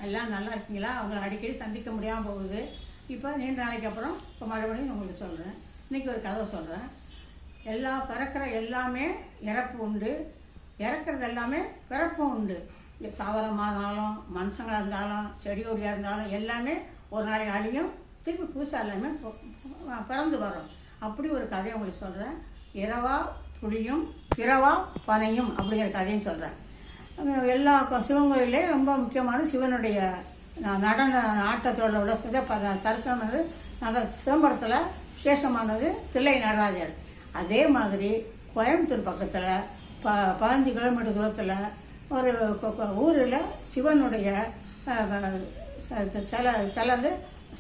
எல்லாம் நல்லா இருக்கீங்களா? அவங்கள அடிக்கடி சந்திக்க முடியாமல் போகுது. இப்போ நீண்ட நாளைக்கு அப்புறம் இப்போ மறுபடியும் உங்களுக்கு சொல்கிறேன். இன்றைக்கி ஒரு கதை சொல்கிறேன். பிறக்கிற எல்லாமே இறப்பு உண்டு, இறக்குறது எல்லாமே பிறப்பும் உண்டு. தாவரமானாலும் மனுஷங்களாக இருந்தாலும் செடி கொடியாக இருந்தாலும் எல்லாமே ஒரு நாளைக்கு அழியும், திருப்பி புதுசாக எல்லாமே பிறந்து வரும். அப்படி ஒரு கதையை உங்களுக்கு சொல்கிறேன். இரவா புளியும் பிறவா பனையும் அப்படிங்கிற கதையும் சொல்கிறேன். எல்லா சிவன் கோயிலே ரொம்ப முக்கியமான சிவனுடைய நடன ஆட்டத்தோட உள்ள தரிசனமானது சிதம்பரத்தில் விசேஷமானது தில்லை நடராஜர். அதே மாதிரி கோயம்புத்தூர் பக்கத்தில் 15 கிலோமீட்டர் தூரத்தில் ஒரு ஊரில் சிவனுடைய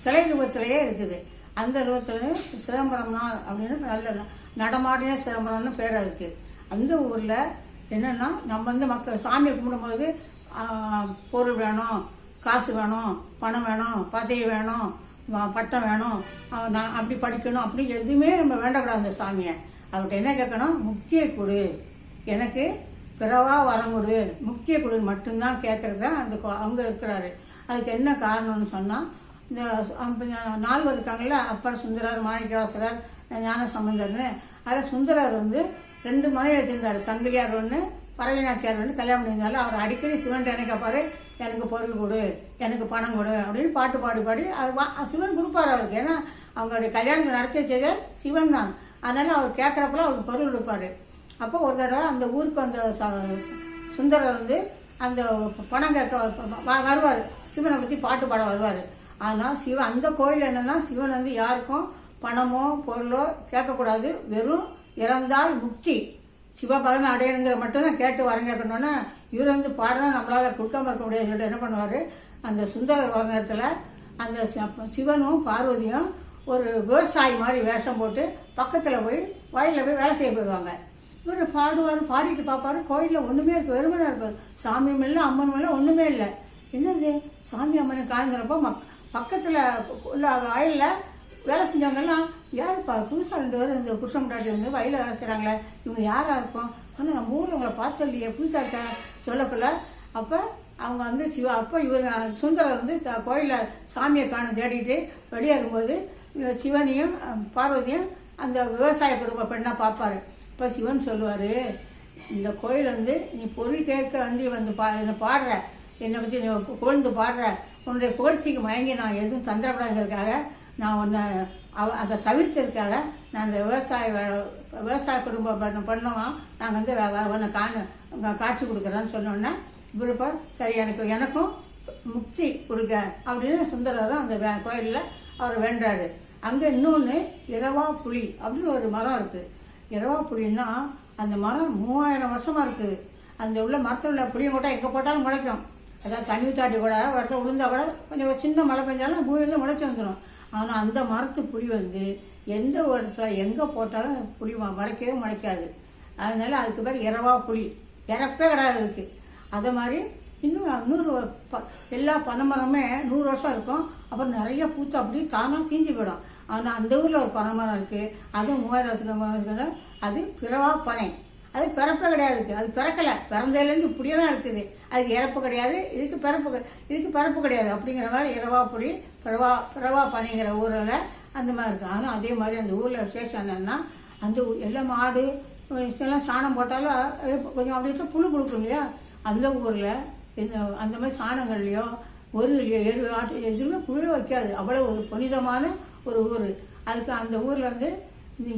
சிலை ரூபத்திலேயே இருக்குது. அந்த ரூபத்தில் சிதம்பரம்னா அப்படின்னு நல்ல நடமாடின சிதம்பரம்னு பேர் இருக்குது. அந்த ஊரில் என்னென்னா நம்ம மக்கள் சாமியை கும்பிடும்போது பொருள் வேணும், காசு வேணும், பணம் வேணும், பதவி வேணும், பட்டம் வேணும், நான் அப்படி படிக்கணும் அப்படி எதுவுமே நம்ம வேண்டக்கூடாது. அந்த சாமியை அவர்கிட்ட என்ன கேட்கணும்? முக்தியை கொடு, எனக்கு பிறவா வரம் கொடு, முக்தியை கொடுன்னு மட்டும்தான் கேட்கறது தான் அந்த அங்கே இருக்கிறாரு. அதுக்கு என்ன காரணம்னு சொன்னால், இந்த 4 இருக்காங்கல்ல, அப்பர் சுந்தரர், மாணிக்கவாசகர், ஞான சம்பந்தர்னு. அதில் சுந்தரர் 2 மனைவி வச்சிருந்தார். சங்கிலியார் ஒன்று, பரவினாச்சியார் ஒன்று கல்யாணம் பண்ணியிருந்தாலும் அவர் அடிக்கடி சிவன் என்ன கேட்பாரு, எனக்கு பொருள் கொடு, எனக்கு பணம் கொடு அப்படின்னு பாட்டு பாடி அது சிவன் கொடுப்பார் அவருக்கு. ஏன்னா அவங்களுடைய கல்யாணத்தை நடத்தி வச்சது சிவன் தான். அதனால் அவர் கேட்குறப்பெல்லாம் அவருக்கு பொருள் கொடுப்பாரு. அப்போ ஒரு தடவை அந்த ஊருக்கு அந்த சுந்தரர் அந்த பணம் கேட்க வருவார், சிவனை பற்றி பாட்டு பாட வருவார். ஆனால் சிவன் அந்த கோயில் என்னென்னா, சிவன் யாருக்கும் பணமோ பொருளோ கேட்கக்கூடாது, வெறும் இறந்தால் முக்தி சிவபதனை அடையணுங்கிற மட்டும்தான் கேட்டு வரம் கேட்கணுன்னா, இவர் பாடினா நம்மளால் கொடுக்காம இருக்க முடியாது சொல்லிட்டு என்ன பண்ணுவார், அந்த சுந்தரர் வர நேரத்தில் அந்த சிவனும் பார்வதியும் ஒரு விவசாயி மாதிரி வேஷம் போட்டு பக்கத்தில் போய் வயலில் போய் வேலை செய்ய போயிடுவாங்க. இவர் பாடுவார், பாடிட்டு பார்ப்பாரு, கோயிலில் ஒன்றுமே இருக்குது, வெறுமனே இருக்குது, சாமியும் இல்லை அம்மனும் இல்லை, ஒன்றுமே இல்லை. என்னது சாமி அம்மனை காணுங்கிறப்போ பக்கத்தில் உள்ள வயலில் வேலை செஞ்சவங்கெல்லாம் யாருப்பா புதுசாக 2 பேர் இந்த புருஷன் முன்னாடி வயலில் வேலை செய்கிறாங்களே, இவங்க யாராக இருக்கும், ஆனால் நம்ம ஊரில் உங்களை பார்த்து இல்லையே, புதுசாக இருக்க சொல்லக்குள்ள. அப்போ அவங்க அப்போ இவர் சுந்தரர் கோயிலில் சாமியை காண தேடிட்டு வெளியேறும்போது சிவனையும் பார்வதியும் அந்த விவசாய குடும்ப பெண்ணாக பார்ப்பாரு. இப்போ சிவன் சொல்லுவார், இந்த கோயில் நீ பொருள் கேட்க என்னை பாடுற, என்னை பற்றி நீ புகழ்ந்து பாடுற, உன்னுடைய புகழ்ச்சிக்கு மயங்கி நான் எதுவும் தந்திரப்படாங்கிறதுக்காக நான் அதை தவிர்க்கிறதுக்காக நான் அந்த விவசாய குடும்ப பண்ணோம் நாங்கள் உன்னை காட்சி கொடுக்குறேன்னு சொன்னோன்னே இவருப்பா சரி எனக்கும் முக்தி கொடுக்க அப்படின்னு சுந்தரர் அந்த கோயிலில் அவர் வேண்டாரு. அங்கே இன்னொன்று இரவா புளி அப்படின்னு ஒரு மரம் இருக்குது. இரவா புளின்னா அந்த மரம் 3000 வருஷமாக இருக்குது. அந்த உள்ள மரத்தில் உள்ள புளியை போட்டால் எங்கே போட்டாலும் முளைக்கும். அதாவது தண்ணி தாட்டி கூட இடத்துல விழுந்தா கூட கொஞ்சம் சின்ன மழை பெஞ்சாலும் பூமியில் முளைச்சி வந்துடும். ஆனால் அந்த மரத்து புளி எந்த இடத்துல எங்கே போட்டாலும் புளி முளைக்கவே முளைக்காது. அதனால அதுக்கு பேர் இரவா புளி, இறப்பே கிடையாது இருக்குது. அதே மாதிரி இன்னும் 100 எல்லா பனைமரமே 100 வருஷம் இருக்கும். அப்புறம் நிறைய பூத்து அப்படி தானாக தீஞ்சு போயிடும். ஆனால் அந்த ஊரில் ஒரு பனைமரம் இருக்குது, அதுவும் 3000 வருஷத்துக்கு இருக்குது. அது பிறவா பனை, அது பிறப்பே கிடையாது இருக்குது. அது பிறக்கலை, பிறந்ததுலேருந்து இப்படியே தான் இருக்குது. அதுக்கு இறப்பு கிடையாது, இதுக்கு பிறப்பு கிடையாது. அப்படிங்கிற மாதிரி இரவா புளி பிறவா பனைங்கிற ஊரில் அந்த மாதிரி இருக்குது. ஆனால் அதே மாதிரி அந்த ஊரில் விசேஷம் என்னென்னா, அந்த எல்லாம் மாடு எல்லாம் சாணம் போட்டாலும் கொஞ்சம் அப்படி வச்சா புழு கொடுக்கும் இல்லையா, அந்த ஊரில் அந்த மாதிரி சாணங்கள்லையோ எரு ஆட்டு எதுவுமே புழுவே வைக்காது. அவ்வளோ ஒரு புனிதமான ஒரு ஊர். அதுக்கு அந்த ஊரில்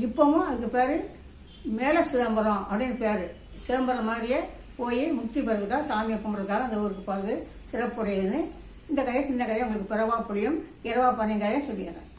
இப்போவும் அதுக்கு பேர் மேல சிதம்பரம் அப்படின்னு பேர். சிதம்பரம் மாதிரியே போய் முக்தி பெறதுக்காக சாமியை கும்பிட்றதுக்காக அந்த ஊருக்கு போகிறது சிறப்புடையது. இந்த கதையை சின்ன கதையை உங்களுக்கு பிறவா புளியும் இரவா பனையும் கதையை சொல்லிடுறேன்.